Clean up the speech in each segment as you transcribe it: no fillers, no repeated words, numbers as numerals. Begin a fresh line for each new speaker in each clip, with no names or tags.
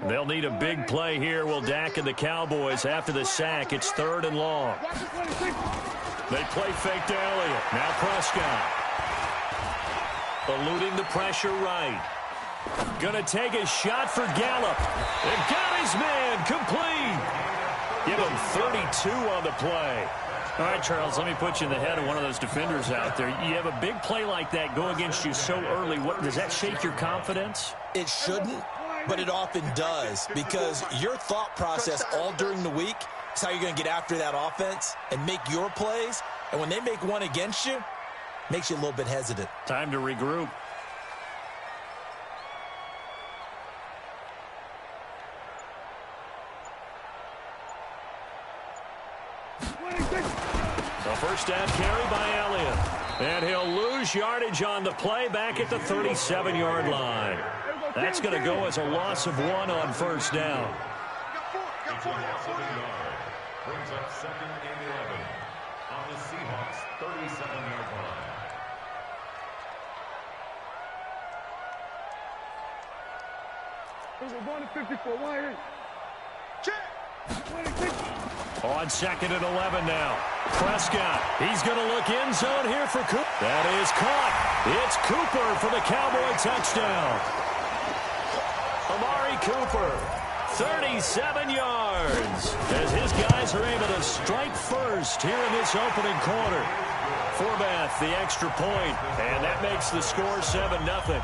They'll need a big play here. Will Dak and the Cowboys after the sack. It's 3rd and long. They play fake to Elliott. Now Prescott. Eluding the pressure right. Gonna take a shot for Gallup. And got his man complete. Give him 32 on the play.
All right, Charles, let me put you in the head of one of those defenders out there. You have a big play like that go against you so early. Does that shake your confidence?
It shouldn't, but it often does, because your thought process all during the week is how you're going to get after that offense and make your plays. And when they make one against you, makes you a little bit hesitant.
Time to regroup.
The first down carry by Elliott. And he'll lose yardage on the play back at the 37-yard line. That's going to go as a loss of 1 on first down.
Brings up 2nd and 11 on the Seahawks 37-yard line.
On 2nd and 11 now. Prescott. He's going to look end zone here for Cooper. That is caught. It's Cooper for the Cowboy touchdown. Amari Cooper, 37 yards. As his guys are able to strike first here in this opening quarter. Forbath, the extra point, and that makes the score 7-0.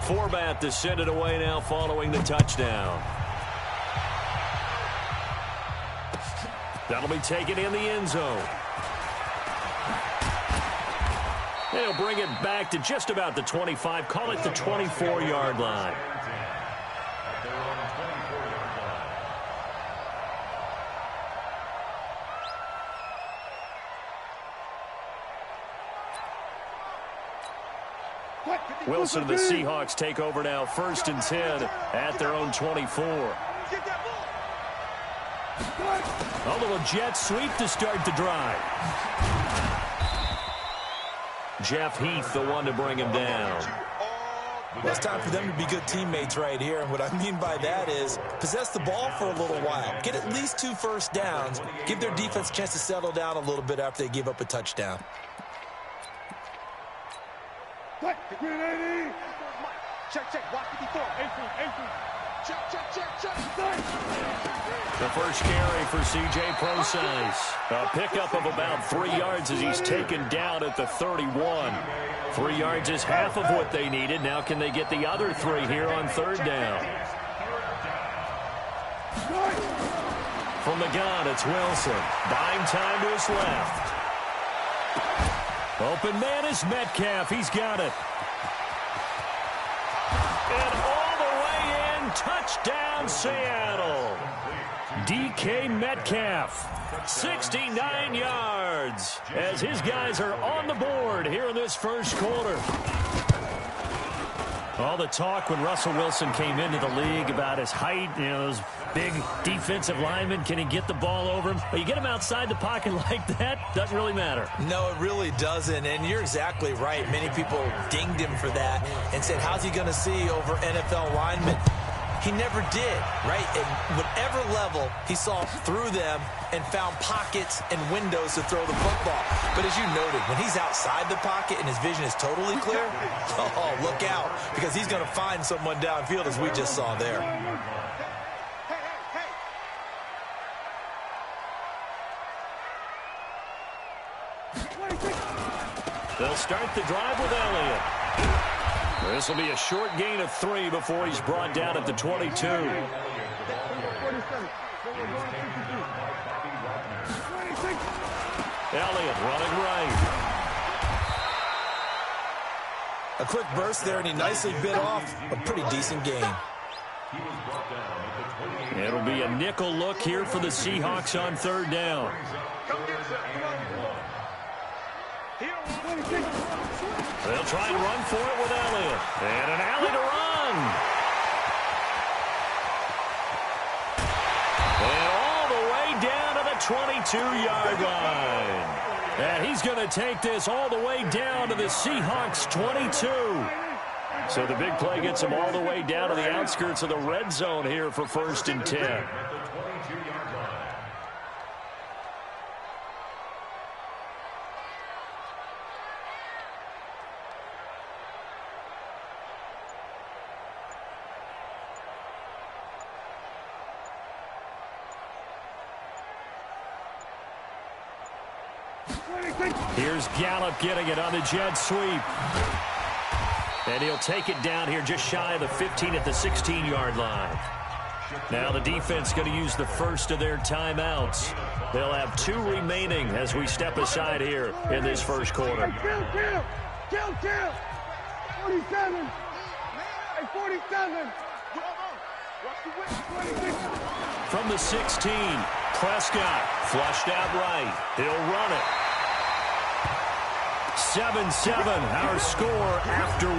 Forbath to send it away now following the touchdown. That'll be taken in the end zone. And he'll bring it back to just about the 25. Call it the 24-yard line. Wilson and the Seahawks take over now, 1st and 10 at their own 24. A little jet sweep to start the drive. Jeff Heath, the one to bring him down.
Well, it's time for them to be good teammates right here. And what I mean by that is possess the ball for a little while. Get at least 2 first downs. Give their defense a chance to settle down a little bit after they give up a touchdown.
Check. Watch 54. Check.
The first carry for C.J. Procise. A pickup of about 3 yards as he's taken down at the 31. 3 yards is half of what they needed. Now can they get the other 3 here on 3rd down? From the gun, it's Wilson. Buying time to his left. Open man is Metcalf. He's got it. And all the way in, touchdown Seattle. DK Metcalf, 69 yards, as his guys are on the board here in this first quarter. All the talk when Russell Wilson came into the league about his height, those big defensive linemen, can he get the ball over him? But you get him outside the pocket like that, doesn't really matter.
No, it really doesn't, and you're exactly right. Many people dinged him for that and said, how's he going to see over NFL linemen? He never did, right? At whatever level, he saw through them and found pockets and windows to throw the football. But as you noted, when he's outside the pocket and his vision is totally clear, oh, look out, because he's going to find someone downfield, as we just saw there.
They'll start the drive with Elliott. This will be a short gain of 3 before he's brought down at the 22. Elliott running right.
A quick burst there, and he nicely bit off a pretty decent gain.
It'll be a nickel look here for the Seahawks on 3rd down. They'll try and run for it with Elliott. And an alley to run. And all the way down to the 22-yard line. And he's going to take this all the way down to the Seahawks 22. So the big play gets him all the way down to the outskirts of the red zone here for 1st and 10. Here's Gallup getting it on the jet sweep. And he'll take it down here just shy of the 15 at the 16-yard line. Now the defense going to use the first of their timeouts. They'll have 2 remaining as we step aside here in this first quarter.
Kill. 47. 47.
From the 16, Prescott flushed out right. He'll run it. 7-7, our score after 1.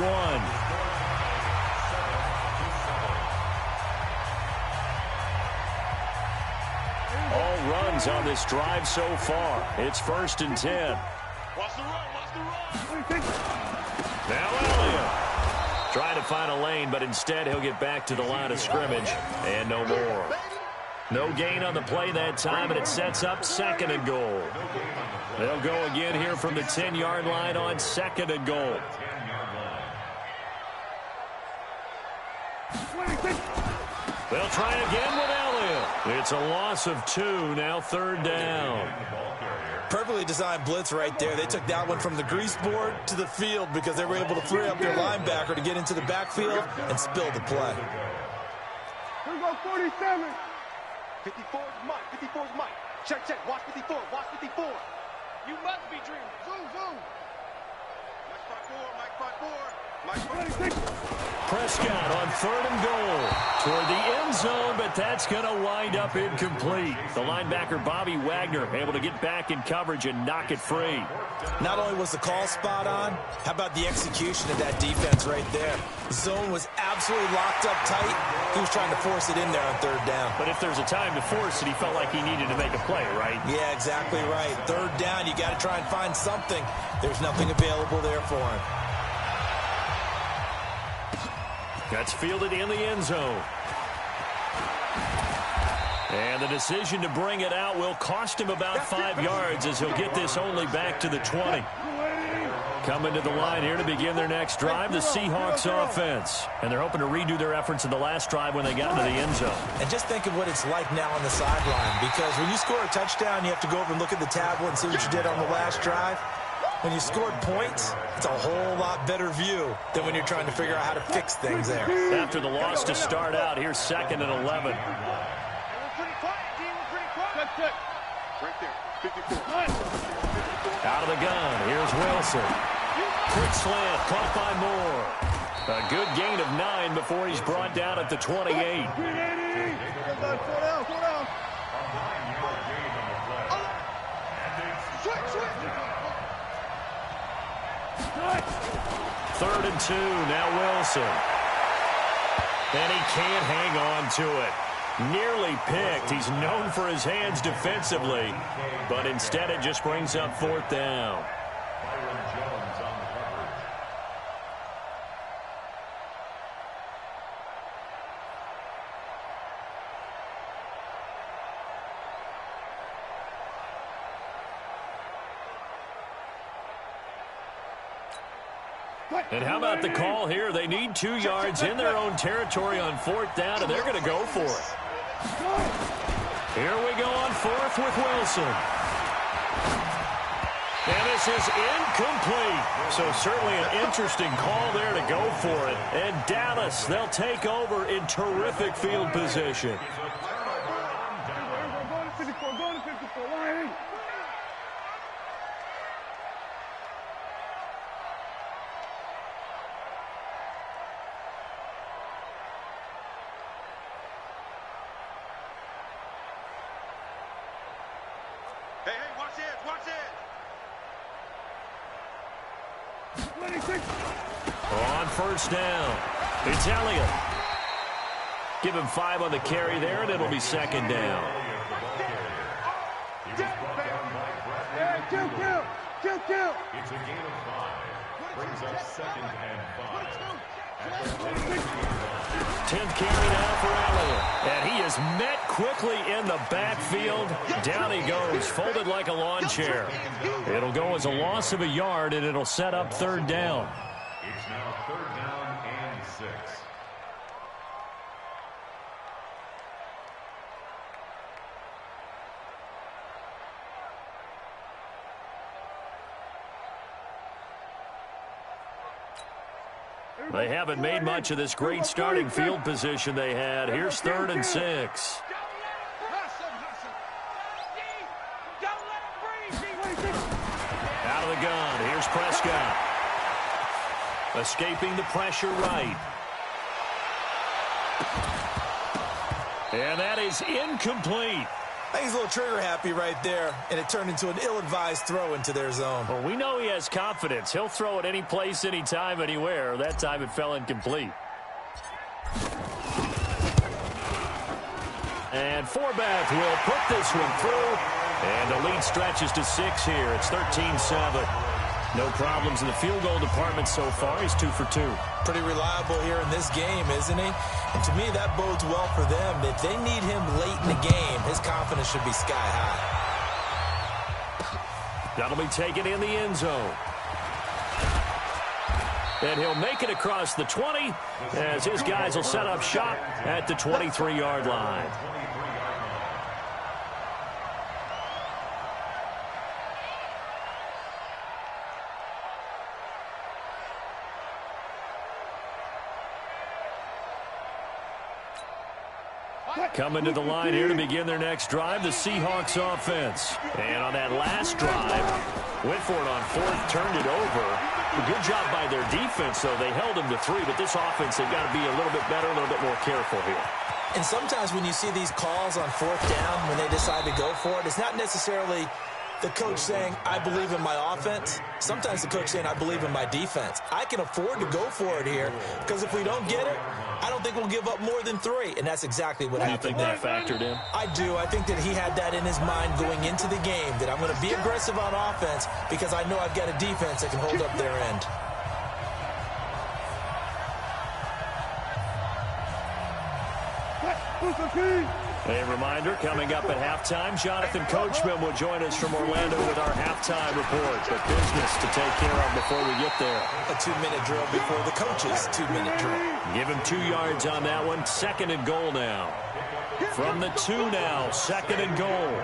All runs on this drive so far. It's 1st and 10.
Watch the run.
Now Elliott trying to find a lane, but instead he'll get back to the line of scrimmage and no more. No gain on the play that time, and it sets up 2nd and goal. They'll go again here from the 10-yard line on 2nd and goal. They'll try again with Elliott. It's a loss of 2, now 3rd down.
Perfectly designed blitz right there. They took that one from the grease board to the field because they were able to free up their linebacker to get into the backfield and spill the play.
Here we go, 47. 54 is Mike. 54 is Mike. Check. Watch 54. Watch 54. You must be dreaming. Zoom. Mike 5-4. Mike 5-4.
Prescott on 3rd and goal toward the end zone, but that's going to wind up incomplete. The linebacker, Bobby Wagner, able to get back in coverage and knock it free.
Not only was the call spot on, how about the execution of that defense right there? The zone was absolutely locked up tight. He was trying to force it in there on 3rd down.
But if there's a time to force it, he felt like he needed to make a play, right?
Yeah, exactly right. 3rd down, you got to try and find something. There's nothing available there for him.
That's fielded in the end zone. And the decision to bring it out will cost him about 5 yards as he'll get this only back to the 20. Coming to the line here to begin their next drive, the Seahawks offense. And they're hoping to redo their efforts in the last drive when they got into the end zone.
And just think of what it's like now on the sideline, because when you score a touchdown, you have to go over and look at the tablet and see what you did on the last drive. When you scored points, it's a whole lot better view than when you're trying to figure out how to fix things there.
After the loss to start out, here's 2nd and 11.
Pretty quiet, team. Pretty quiet. Check. Right there. 54.
Out of the gun, here's Wilson. Quick slant, caught by Moore. A good gain of 9 before he's brought down at the 28. 3rd and 2, now Wilson. And he can't hang on to it. Nearly picked. He's known for his hands defensively, but instead it just brings up 4th down. And how about the call here? They need 2 yards in their own territory on 4th down, and they're going to go for it. Here we go on 4th with Wilson. And this is incomplete. So certainly an interesting call there to go for it. And Dallas, they'll take over in terrific field position.
Hey, watch it.
On first down, it's Elliott. Give him 5 on the carry there, and it'll be second down.
Kill. It's a gain of 5. Brings up 2nd and 5.
10th carry now for Elliott. And he is met quickly in the backfield. Down he goes, folded like a lawn chair. It'll go as a loss of a yard, and it'll set up 3rd down.
It's now 3rd down and 6.
They haven't made much of this great starting field position they had. Here's 3rd and 6. Out of the gun. Here's Prescott. Escaping the pressure right. And that is incomplete.
I think he's a little trigger happy right there, and it turned into an ill-advised throw into their zone.
Well, we know he has confidence. He'll throw it any place, anytime, anywhere. That time it fell incomplete. And Forbath will put this one through. And the lead stretches to 6 here. It's 13-7. No problems in the field goal department so far. He's 2 for 2.
Pretty reliable here in this game, isn't he? And to me, that bodes well for them. If they need him late in the game, his confidence should be sky high.
That'll be taken in the end zone. And he'll make it across the 20 as his guys will set up shop at the 23-yard line. Coming to the line here to begin their next drive, the Seahawks offense. And on that last drive, went for it on 4th, turned it over. A good job by their defense, though. They held them to 3, but this offense, they've got to be a little bit better, a little bit more careful here.
And sometimes when you see these calls on 4th down, when they decide to go for it, it's not necessarily the coach saying, I believe in my offense. Sometimes the coach saying, I believe in my defense. I can afford to go for it here because if we don't get it, I don't think we'll give up more than 3. And that's exactly what happened.
Do you think that factored in?
I do. I think that he had that in his mind going into the game, that I'm going to be aggressive on offense because I know I've got a defense that can hold up their end.
A reminder, coming up at halftime, Jonathan Coachman will join us from Orlando with our halftime report. But business to take care of before we get there.
A 2-minute drill before the coach's 2-minute drill.
Give him 2 yards on that one. 2nd and goal now. From the 2 now, 2nd and goal.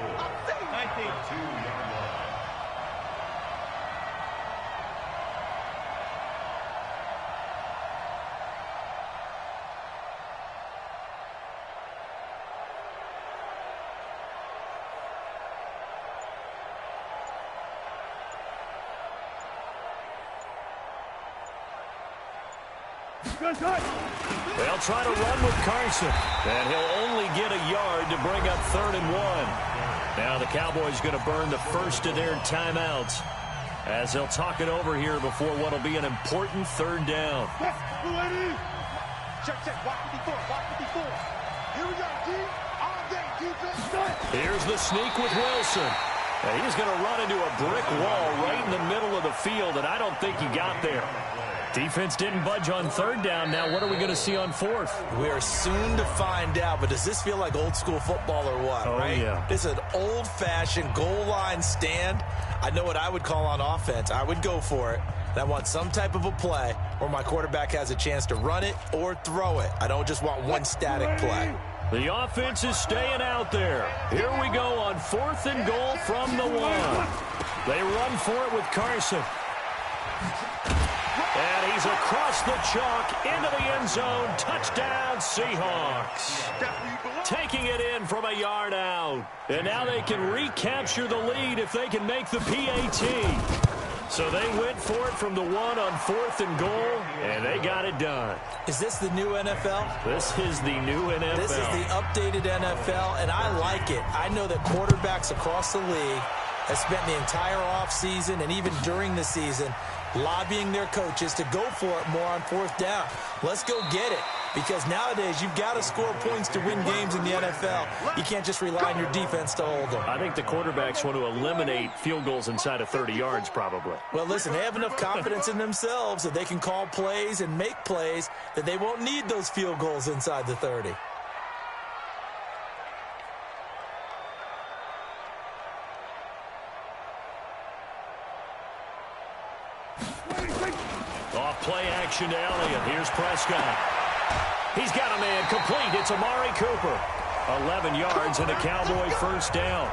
They'll try to run with Carson, and he'll only get a yard to bring up 3rd and 1. Now the Cowboys going to burn the first of their timeouts as they'll talk it over here before what will be an important 3rd down.
Check, watch 54, watch 54. Here we go, G. All day, defense.
Here's the sneak with Wilson. And he's going to run into a brick wall right in the middle of the field, and I don't think he got there. Defense didn't budge on 3rd down. Now what are we going to see on 4th?
We are soon to find out, but does this feel like old school football or what, right?
Yeah.
This is an old-fashioned goal line stand. I know what I would call on offense. I would go for it. And I want some type of a play where my quarterback has a chance to run it or throw it. I don't just want one static play.
The offense is staying out there. Here we go on 4th and goal from the 1. They run for it with Carson. And he's across the chalk into the end zone. Touchdown, Seahawks. Taking it in from a yard out. And now they can recapture the lead if they can make the PAT. So they went for it from the 1 on 4th and goal, and they got it done.
Is this the new NFL?
This is the new NFL.
This is the updated NFL, and I like it. I know that quarterbacks across the league have spent the entire offseason and even during the season lobbying their coaches to go for it more on fourth down. Let's go get it. Because nowadays, you've got to score points to win games in the NFL. You can't just rely on your defense to hold them.
I think the quarterbacks want to eliminate field goals inside of 30 yards, probably.
Well, listen, they have enough confidence in themselves that they can call plays and make plays that they won't need those field goals inside the 30.
Off play action to Elliott. Here's Prescott. He's got a man complete. It's Amari Cooper. 11 yards and a Cowboy first down.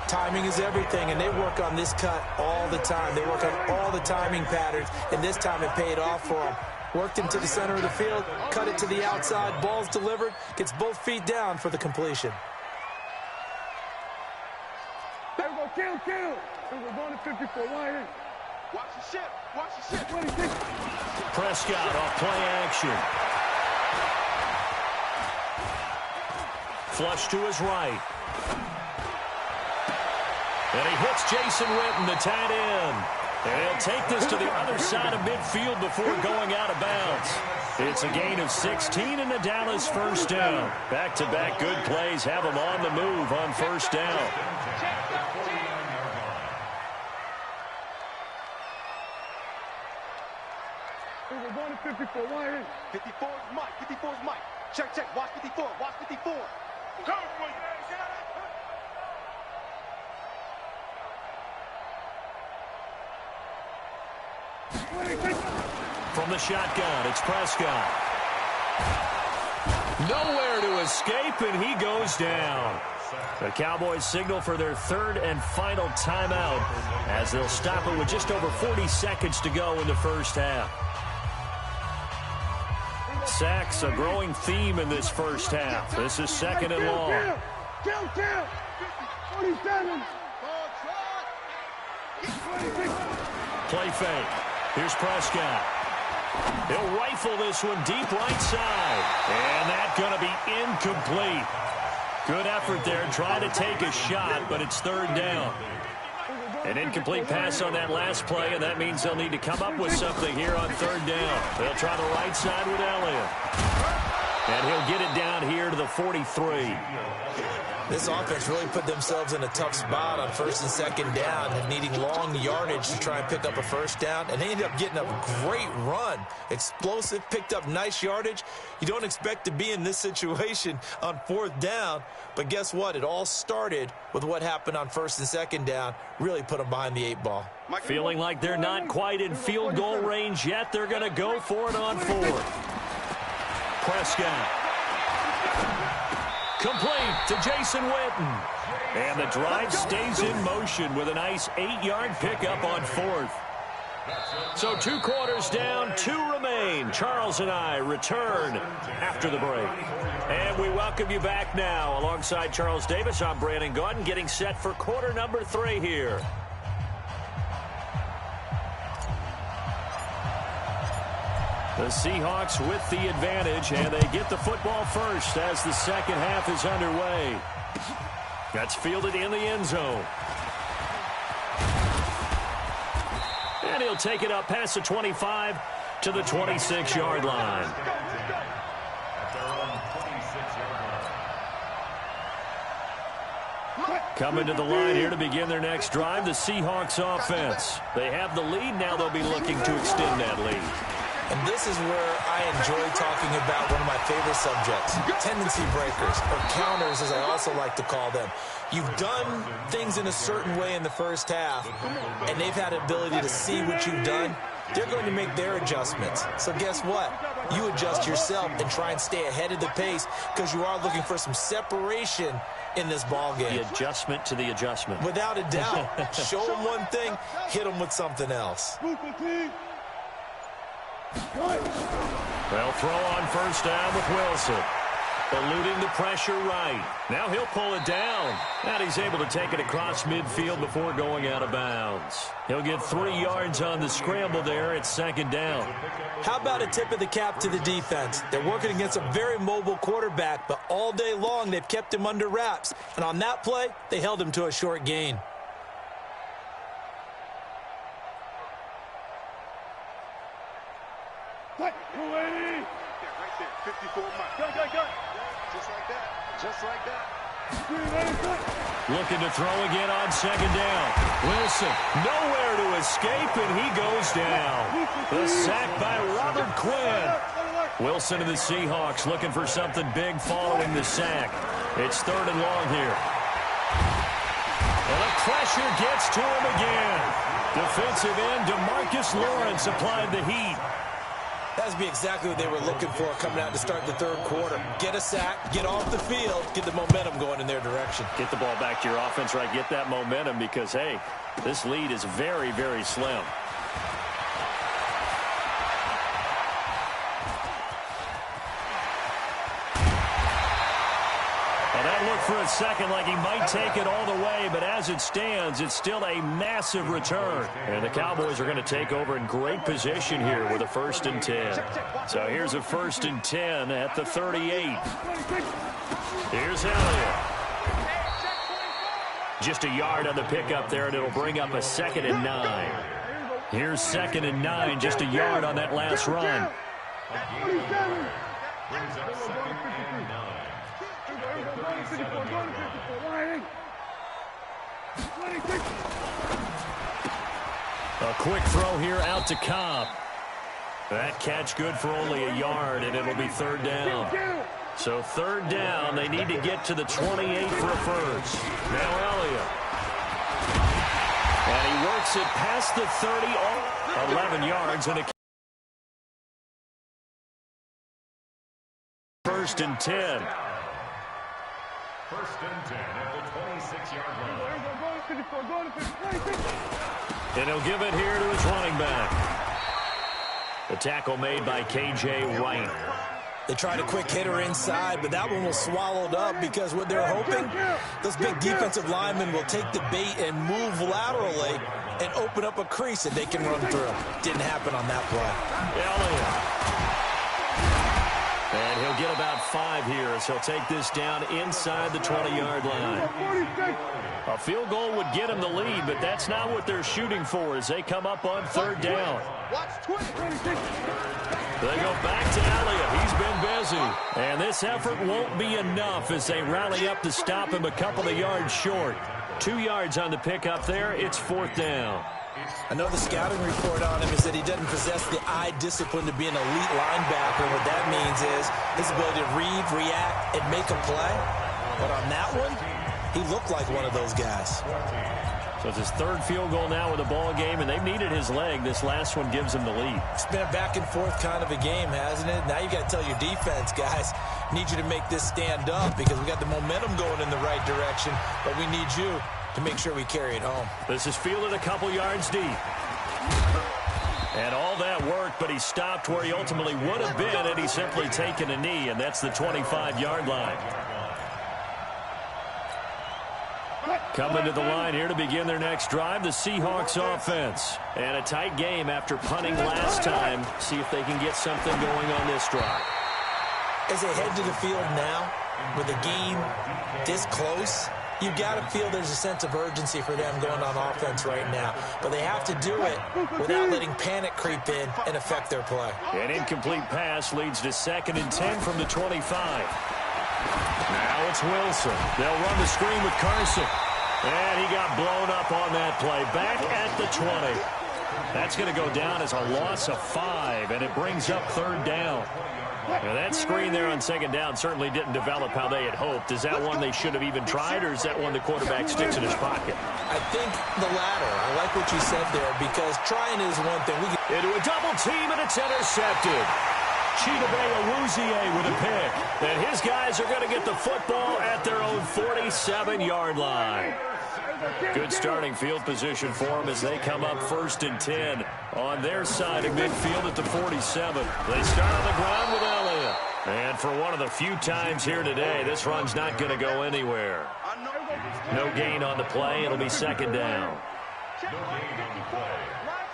Timing is everything, and they work on this cut all the time. They work on all the timing patterns, and this time it paid off for them. Worked him to the center of the field, cut it to the outside, ball's delivered, gets both feet down for the completion.
There we go, kill. We're going to 54 wide. Watch the ship.
Prescott off play action. Flush to his right. And he hits Jason Witten, the tight end. And he'll take this to the other side of midfield before going out of bounds. It's a gain of 16 and the Dallas first down. Back-to-back good plays have them on the move on first down.
We're going to 54 wide. 54 is Mike. Check. Watch 54.
From the shotgun, it's Prescott. Nowhere to escape, and he goes down. The Cowboys signal for their third and final timeout as they'll stop it with just over 40 seconds to go in the first half. Sacks, a growing theme in this first half. This is second and long.
Kill. 47.
Play fake. Here's Prescott. He'll rifle this one deep right side. And that's going to be incomplete. Good effort there trying to take a shot, but it's third down. An incomplete pass on that last play, and that means they'll need to come up with something here on third down. They'll try the right side with Elliott. And he'll get it down here to the 43.
This offense really put themselves in a tough spot on first and second down, needing long yardage to try and pick up a first down, and they ended up getting a great run. Explosive, picked up nice yardage. You don't expect to be in this situation on fourth down, but guess what? It all started with what happened on first and second down. Really put them behind the 8 ball.
Feeling like they're not quite in field goal range yet. They're going to go for it on fourth. Prescott. Complete to Jason Witten. And the drive stays in motion with a nice 8-yard pickup on fourth. So 2 quarters down, 2 remain. Charles and I return after the break. And we welcome you back now. Alongside Charles Davis, I'm Brandon Gaudin, getting set for quarter number 3 here. The Seahawks with the advantage, and they get the football first as the second half is underway. That's fielded in the end zone. And he'll take it up past the 25 to the 26-yard line. Coming to the line here to begin their next drive, the Seahawks offense. They have the lead. Now they'll be looking to extend that lead.
And this is where I enjoy talking about one of my favorite subjects, tendency breakers, or counters as I also like to call them. You've done things in a certain way in the first half, and they've had the ability to see what you've done. They're going to make their adjustments. So guess what? You adjust yourself and try and stay ahead of the pace because you are looking for some separation in this ball game.
The adjustment to the adjustment.
Without a doubt. Show them one thing, hit them with something else.
They'll throw on first down with Wilson. Eluding the pressure right. Now he'll pull it down. And he's able to take it across midfield before going out of bounds. He'll get 3 yards on the scramble there. It's second down.
How about a tip of the cap to the defense? They're working against a very mobile quarterback, but all day long they've kept him under wraps. And on that play, they held him to a short gain.
What? 280. Right there. 54 miles. Gun. Just like that. Just like that.
Looking to throw again on second down. Wilson nowhere to escape, and he goes down. The sack by Robert Quinn. Wilson and the Seahawks looking for something big following the sack. It's 3rd and long here. And the pressure gets to him again. Defensive end DeMarcus Lawrence applied the heat.
That would be exactly what they were looking for coming out to start the 3rd quarter. Get a sack, get off the field, get the momentum going in their direction.
Get the ball back to your offense, right? Get that momentum because, hey, this lead is very, very slim. And that looked for a second like he might take it all the way, but as it stands, it's still a massive return. And the Cowboys are going to take over in great position here with a 1st and 10. So here's a 1st and 10 at the 38. Here's Elliott. Just a yard on the pickup there, and it'll bring up a 2nd and 9. Here's 2nd and 9, just a yard on that last run.
Brings up 2nd and 9.
A quick throw here out to Cobb. That catch good for only a yard, and it'll be 3rd down. So 3rd down, they need to get to the 28 for a first. Now Elliott. And he works it past the 30, 11 yards, and a 1st and 10.
1st and 10 at the 26-yard line.
And he'll give it here to his running back. The tackle made by K.J. Wright.
They tried a quick hitter inside, but that one was swallowed up because what they're hoping, those big defensive linemen will take the bait and move laterally and open up a crease that they can run through. Didn't happen on that play.
Elliott. And he'll get about 5 here as he'll take this down inside the 20-yard line. A field goal would get him the lead, but that's not what they're shooting for as they come up on 3rd down. They go back to Elliott. He's been busy. And this effort won't be enough as they rally up to stop him a couple of yards short. 2 yards on the pickup there. It's 4th down.
I know the scouting report on him is that he doesn't possess the eye discipline to be an elite linebacker. What that means is his ability to read, react, and make a play. But on that one, he looked like one of those guys.
So it's his 3rd field goal now with the ball game, and they've needed his leg. This last one gives him the lead.
It's been a back and forth kind of a game, hasn't it? Now you got to tell your defense, guys, need you to make this stand up because we got the momentum going in the right direction, but we need you to make sure we carry it home.
This is fielded a couple yards deep. And all that work, but he stopped where he ultimately would have been had he simply taken a knee, and that's the 25-yard line. Coming to the line here to begin their next drive, the Seahawks offense. And a tight game after punting last time. See if they can get something going on this drive.
As they head to the field now, with the game this close, you've got to feel there's a sense of urgency for them going on offense right now. But they have to do it without letting panic creep in and affect their play.
An incomplete pass leads to 2nd and 10 from the 25. Now it's Wilson. They'll run the screen with Carson. And he got blown up on that play. Back at the 20. That's going to go down as a loss of 5, and it brings up 3rd down. Now that screen there on 2nd down certainly didn't develop how they had hoped. Is that one they should have even tried, or is that one the quarterback sticks in his pocket?
I think the latter. I like what you said there, because trying is one thing.
Into a double team, and it's intercepted. Chidobe Awuzie with a pick. And his guys are going to get the football at their own 47-yard line. Good starting field position for them as they come up 1st and 10 on their side of midfield at the 47. They start on the ground with Elliott. And for one of the few times here today, this run's not going to go anywhere. No gain on the play. It'll be 2nd down.
No gain on the play.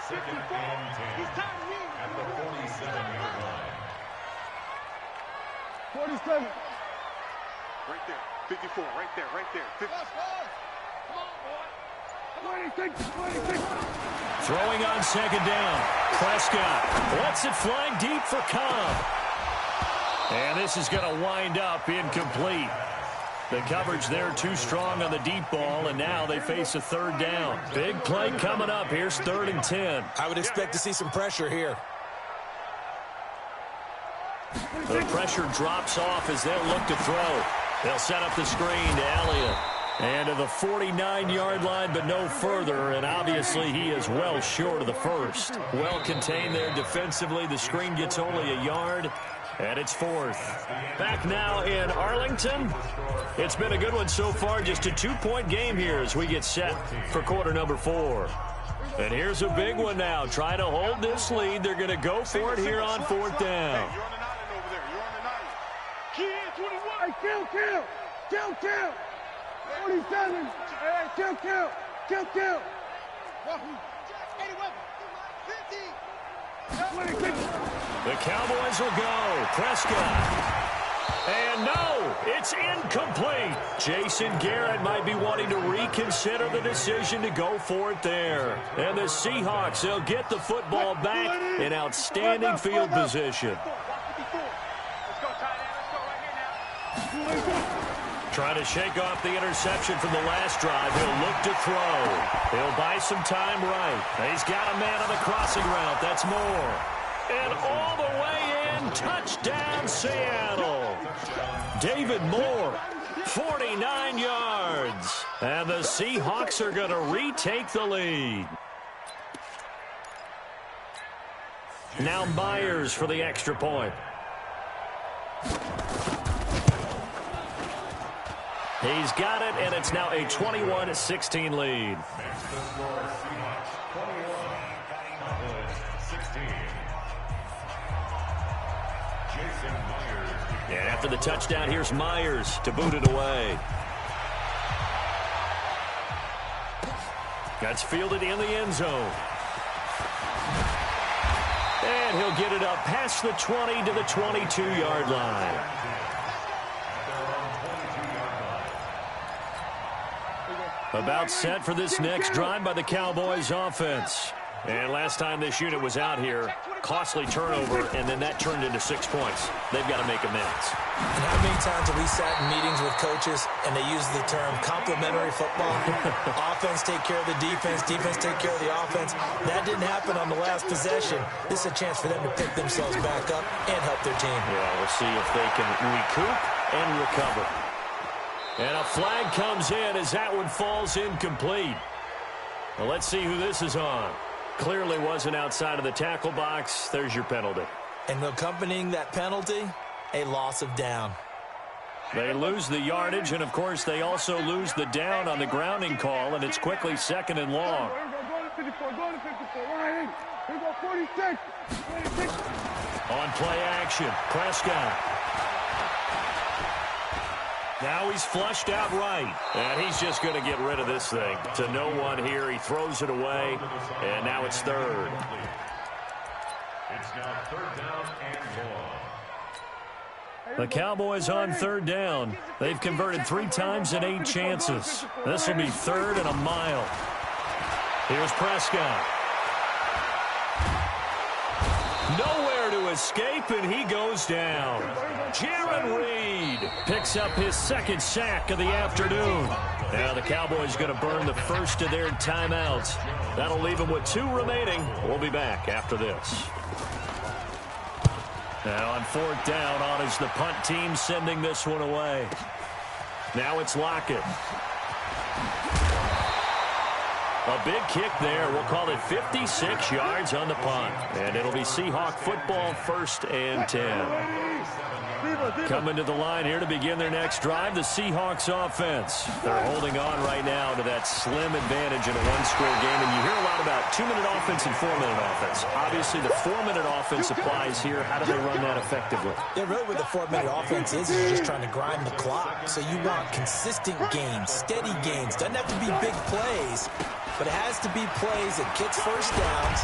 2nd and 10 at the 47-yard line.
47. Right there. 54. Right there. Right there. 50. Come on, boy. 26.
Throwing on 2nd down. Prescott lets it fly deep for Cobb. And this is going to wind up incomplete. The coverage there too strong on the deep ball, and now they face a third down. Big play coming up. Here's 3rd and 10.
I would expect to see some pressure here.
The pressure drops off as they'll look to throw. They'll set up the screen to Elliott. And to the 49-yard line, but no further, and obviously he is well short of the first. Well contained there defensively. The screen gets only a yard, and it's 4th. Back now in Arlington. It's been a good one so far. Just a 2-point game here as we get set for quarter number 4. And here's a big one now. Trying to hold this lead. They're going to go for it here on 4th down.
Kill. 47. Hey, kill. 50.
The Cowboys will go. Prescott. And no, it's incomplete. Jason Garrett might be wanting to reconsider the decision to go for it there. And the Seahawks, they'll get the football back in outstanding field position. Trying to shake off the interception from the last drive. He'll look to throw. He'll buy some time right. He's got a man on the crossing route. That's Moore. And all the way in, touchdown Seattle. David Moore, 49 yards. And the Seahawks are going to retake the lead. Now Myers for the extra point. He's got it, and it's now a 21-16 lead. And after the touchdown, here's Myers to boot it away. That's fielded in the end zone. And he'll get it up past the 20 to the 22-yard line. About set for this next drive by the Cowboys offense. And last time this unit was out here, costly turnover, and then that turned into 6 points. They've got to make amends.
And how many times have we sat in meetings with coaches and they use the term complementary football? Offense take care of the defense, defense take care of the offense. That didn't happen on the last possession. This is a chance for them to pick themselves back up and help their team.
Yeah, we'll see if they can recoup and recover. And a flag comes in as that one falls incomplete. Well, let's see who this is on. Clearly wasn't outside of the tackle box. There's your penalty.
And accompanying that penalty, a loss of down.
They lose the yardage, and, of course, they also lose the down on the grounding call, and it's quickly 2nd and long.
Go to 54. Here we go, 46.
On play action, Prescott. Now he's flushed out right, and he's just going to get rid of this thing. To no one here, he throws it away, and now it's 3rd.
It's now 3rd down and 1.
The Cowboys on 3rd down. They've converted 3 times in 8 chances. This will be 3rd and a mile. Here's Prescott. Nowhere to escape, and he goes down. Jaron Reed picks up his 2nd sack of the afternoon. Now the Cowboys going to burn the first of their timeouts. That'll leave them with 2 remaining. We'll be back after this. Now on 4th down, on is the punt team sending this one away. Now it's Lockett. A big kick there. We'll call it 56 yards on the punt. And it'll be Seahawk football, 1st and 10. Coming to the line here to begin their next drive, the Seahawks offense. They're holding on right now to that slim advantage in a 1-score game. And you hear a lot about 2-minute offense and 4-minute offense. Obviously, the 4-minute offense applies here. How do they run that effectively?
Yeah, really what the 4-minute offense is just trying to grind the clock. So you want consistent gains, steady gains. Doesn't have to be big plays, but it has to be plays that gets first downs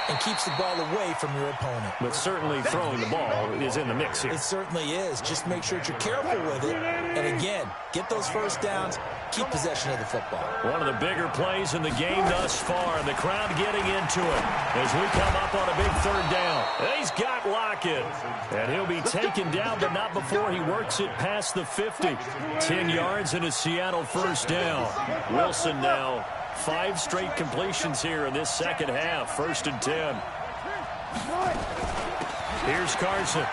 and keeps the ball away from your opponent.
But certainly throwing the ball is in the mix here.
It certainly is. Just make sure that you're careful with it. And again, get those first downs keep possession of the football.
One of the bigger plays in the game thus far, and the crowd getting into it as we come up on a big third down. And he's got Lockett, and he'll be taken down, but not before he works it past the 50. 10 yards and a Seattle first down. Wilson now 5 straight completions here in this second half. 1st and 10. Here's Carson.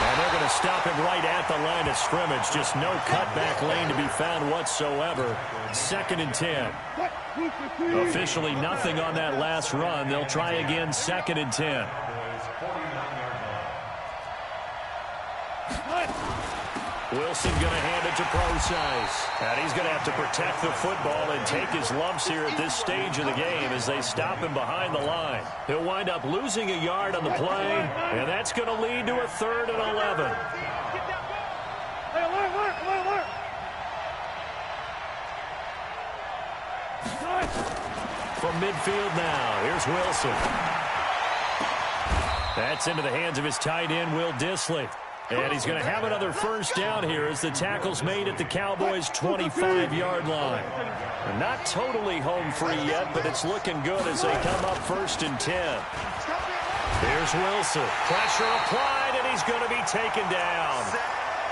And they're going to stop him right at the line of scrimmage. Just no cutback lane to be found whatsoever. 2nd and 10. Officially nothing on that last run. They'll try again 2nd and 10. Wilson going to hand it to Procise. And he's going to have to protect the football and take his lumps here at this stage of the game as they stop him behind the line. He'll wind up losing a yard on the play, and that's going to lead to a 3rd and 11. From midfield now, here's Wilson. That's into the hands of his tight end, Will Dissly. And he's going to have another first down here as the tackle's made at the Cowboys' 25-yard line. They're not totally home free yet, but it's looking good as they come up 1st and 10. Here's Wilson. Pressure applied, and he's going to be taken down.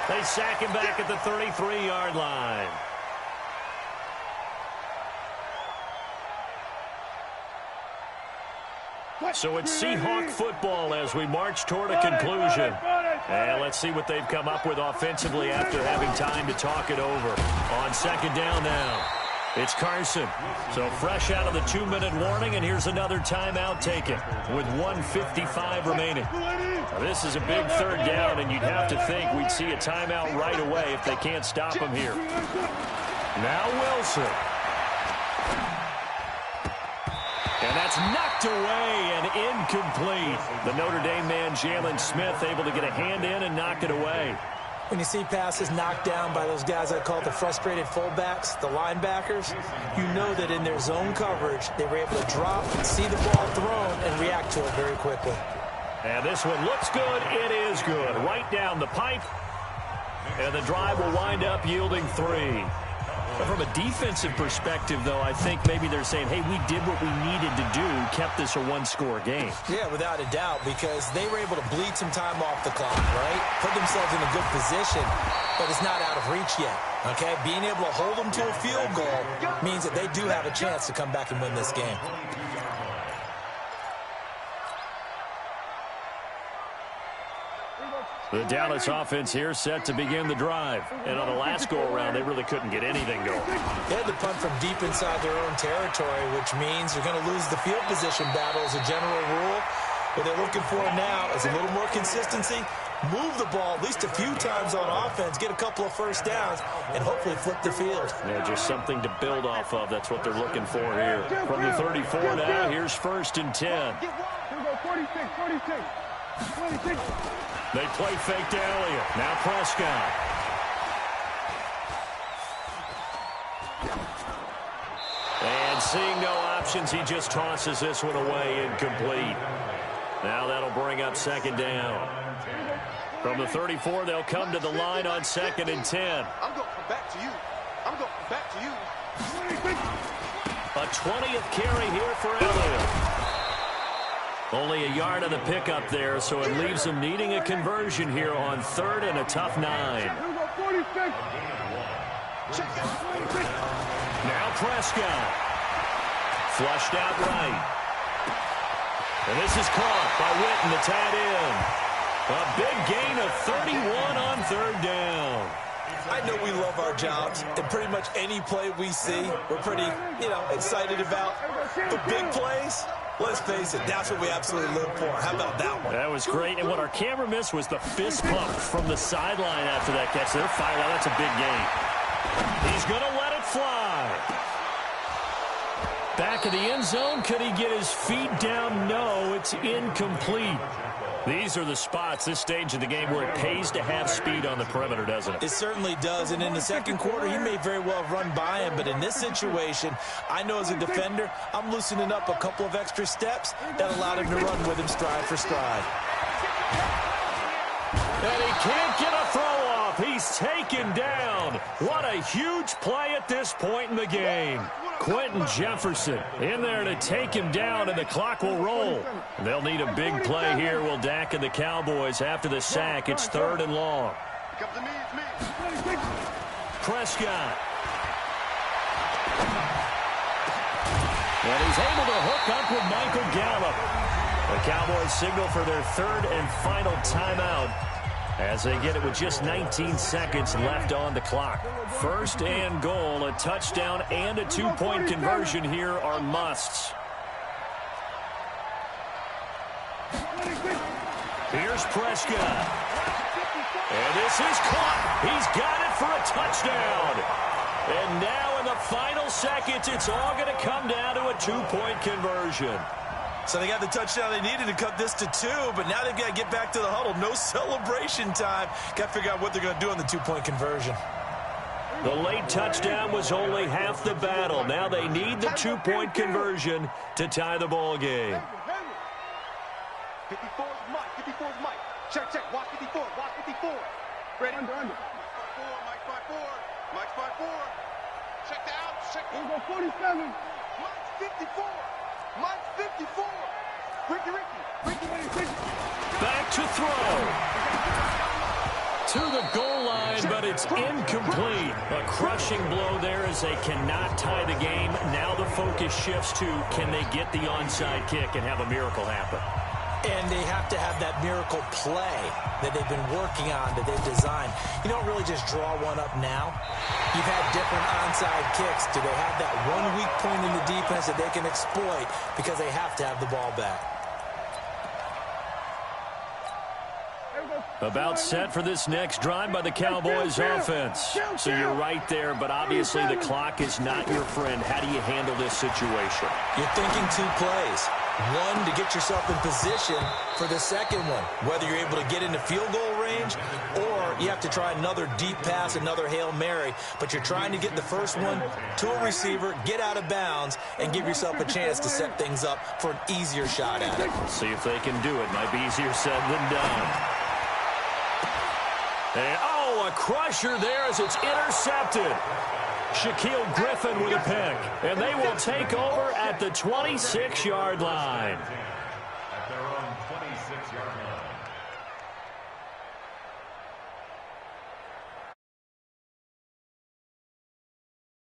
They sack him back at the 33-yard line. So it's Seahawk football as we march toward a conclusion. And let's see what they've come up with offensively after having time to talk it over. On 2nd down now, it's Carson. So fresh out of the 2-minute warning, and here's another timeout taken with 1:55 remaining. Now, this is a big 3rd down, and you'd have to think we'd see a timeout right away if they can't stop him here. Now Wilson. And that's knocked away and incomplete. The Notre Dame man, Jalen Smith, able to get a hand in and knock it away.
When you see passes knocked down by those guys I call the frustrated fullbacks, the linebackers, you know that in their zone coverage, they were able to drop, see the ball thrown, and react to it very quickly.
And this one looks good. It is good. Right down the pipe. And the drive will wind up yielding 3. From a defensive perspective, though, I think maybe they're saying, hey, we did what we needed to do, kept this a 1-score game.
Yeah, without a doubt, because they were able to bleed some time off the clock, right? Put themselves in a good position, but it's not out of reach yet, okay? Being able to hold them to a field goal means that they do have a chance to come back and win this game.
The Dallas offense here set to begin the drive. And on the last go-around, they really couldn't get anything going.
They had to punt from deep inside their own territory, which means you're going to lose the field position battle as a general rule. What they're looking for now is a little more consistency, move the ball at least a few times on offense, get a couple of first downs, and hopefully flip the field.
Yeah, just something to build off of. That's what they're looking for here. From the 34 now, here's 1st and 10.
Here we go, 46.
They play fake to Elliott. Now Prescott. And seeing no options, he just tosses this one away, incomplete. Now that'll bring up 2nd down. From the 34, they'll come to the line on 2nd and 10.
I'm going to come back to you.
A 20th carry here for Elliott. Only a yard on the pickup there, so it leaves them needing a conversion here on 3rd and a tough 9. Now Prescott. Flushed out right. And this is caught by Witten, the tight end. A big gain of 31 on 3rd down.
I know we love our jobs, and pretty much any play we see, we're pretty, excited about. The big plays, let's face it, that's what we absolutely live for. How about that one?
That was great, and what our camera missed was the fist pump from the sideline after that catch. They're fired out. That's a big gain. He's going to let it fly. Back of the end zone. Could he get his feet down? No, it's incomplete. These are the spots, this stage of the game, where it pays to have speed on the perimeter, doesn't it?
It certainly does, and in the second quarter, he may very well run by him, but in this situation, I know as a defender, I'm loosening up a couple of extra steps that allowed him to run with him stride for stride.
And he can't get a throw off. He's taken down What a huge play at this point in the game. Quentin Jefferson in there to take him down, and the clock will roll. They'll need a big play here, will Dak and the Cowboys. After the sack, it's 3rd and long. Prescott. And he's able to hook up with Michael Gallup. The Cowboys signal for their 3rd and final timeout as they get it with just 19 seconds left on the clock. 1st and goal, a touchdown and a 2-point conversion here are musts. Here's Prescott. And this is caught. He's got it for a touchdown. And now in the final seconds, it's all going to come down to a 2-point conversion.
So they got the touchdown they needed to cut this to 2, but now they've got to get back to the huddle. No celebration time. Got to figure out what they're going to do on the 2-point conversion.
The late touchdown was only half the battle. Now they need the 2-point conversion to tie the ball game.
54's Mike. 54's Mike. Check, check. Watch 54. Watch 54. Ready? Under. 5-4. Mike 5-4. Mike 5-4. Check the out. Check. Here we go. 47. Mike 54. Mike 54. Ricky.
Back to throw. To the goal line, but it's incomplete. A crushing blow there as they cannot tie the game. Now the focus shifts to, can they get the onside kick and have a miracle happen?
And they have to have that miracle play that they've been working on, that they've designed. You don't really just draw one up now. You've had different onside kicks. Do they have that one weak point in the defense that they can exploit because they have to have the ball back?
About set for this next drive by the Cowboys offense. So you're right there, but obviously the clock is not your friend. How do you handle this situation?
You're thinking 2 plays. One, to get yourself in position for the second one, whether you're able to get into field goal range or you have to try another deep pass, another Hail Mary, but you're trying to get the first one to a receiver, get out of bounds, and give yourself a chance to set things up for an easier shot at it.
See if they can do it. Might be easier said than done. And, a crusher there as it's intercepted. Shaquille Griffin with a pick, and they will take over at the 26-yard line.